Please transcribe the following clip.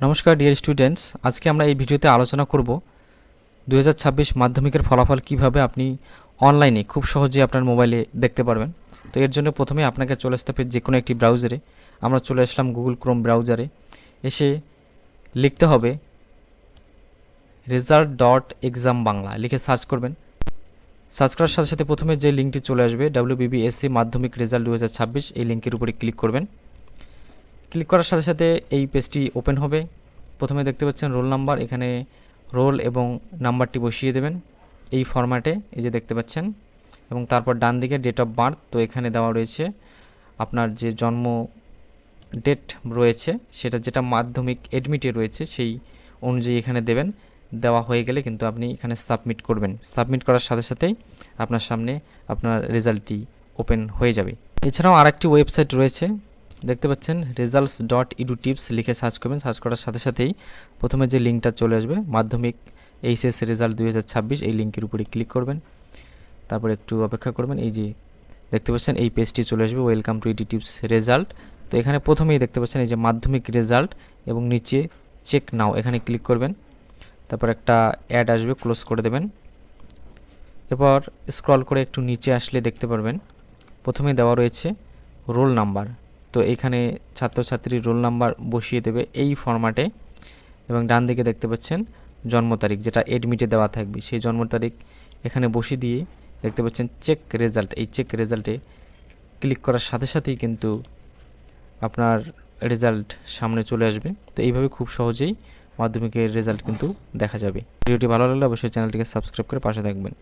নমস্কার dear students, আজকে আমরা এই ভিডিওতে আলোচনা করব 2026 মাধ্যমিকের ফলাফল কিভাবে আপনি অনলাইনে খুব সহজে আপনার মোবাইলে দেখতে পারবেন। তো এর জন্য প্রথমে আপনাকে চলে আসতে হবে যে কোনো একটি ব্রাউজারে। আমরা চলে আসলাম গুগল ক্রোম ব্রাউজারে। এসে লিখতে হবে result.exam বাংলা লিখে সার্চ করবেন। সার্চ করার সাথে সাথে প্রথমে যে লিঙ্কটি চলে আসবে WBBSC মাধ্যমিক রেজাল্ট 2026, এই লিঙ্কের উপরে ক্লিক করবেন। ক্লিক করার সাথে সাথে এই পেজটি ওপেন হবে। প্রথমে দেখতে পাচ্ছেন রোল নাম্বার, এখানে রোল এবং নাম্বারটি বসিয়ে দেবেন এই ফরম্যাটে, এই যে দেখতে পাচ্ছেন। এবং তারপর ডান দিকে ডেট অফ বার্থ, তো এখানে দেওয়া রয়েছে আপনার যে জন্ম ডেট রয়েছে সেটা যেটা মাধ্যমিক এডমিটে রয়েছে সেই অনুযায়ী এখানে দেবেন। দেওয়া হয়ে গেলে কিন্তু আপনি এখানে সাবমিট করবেন। সাবমিট করার সাথে সাথেই আপনার সামনে আপনার রেজাল্টটি ওপেন হয়ে যাবে। এছাড়াও আরেকটি ওয়েবসাইট রয়েছে, দেখতে পাচ্ছেন results.edutips লিখে সার্চ করবেন। সার্চ করার সাথে সাথেই প্রথমে যে লিঙ্কটা চলে আসবে মাধ্যমিক এইচএস রেজাল্ট 2026, এই লিঙ্কের উপরে ক্লিক করবেন। তারপর একটু অপেক্ষা করবেন। এই যে দেখতে পাচ্ছেন এই পেজটি চলে আসবে, ওয়েলকাম টু এডুটিপস রেজাল্ট। তো এখানে প্রথমেই দেখতে পাচ্ছেন এই যে মাধ্যমিক রেজাল্ট এবং নিচে চেক নাও, এখানে ক্লিক করবেন। তারপর একটা অ্যাড আসবে, ক্লোজ করে দেবেন। এরপর স্ক্রল করে একটু নিচে আসলে দেখতে পারবেন প্রথমে দেওয়া রয়েছে রোল নাম্বার। তো এখানে ছাত্রছাত্রীর রোল নাম্বার বসিয়ে দেবে এই ফরম্যাটে। এবং ডান দিকে দেখতে পাচ্ছেন জন্ম তারিখ, যেটা এডমিটে দেওয়া থাকবে সেই জন্ম তারিখ এখানে বসিয়ে দিয়ে দেখতে পাচ্ছেন চেক রেজাল্ট, এই চেক রেজাল্টে ক্লিক করার সাথে সাথেই কিন্তু আপনার রেজাল্ট সামনে চলে আসবে। তো এইভাবে খুব সহজেই মাধ্যমিকের রেজাল্ট কিন্তু দেখা যাবে। ভিডিওটি ভালো লাগলে অবশ্যই চ্যানেলটিকে সাবস্ক্রাইব করে পাশে থাকবেন।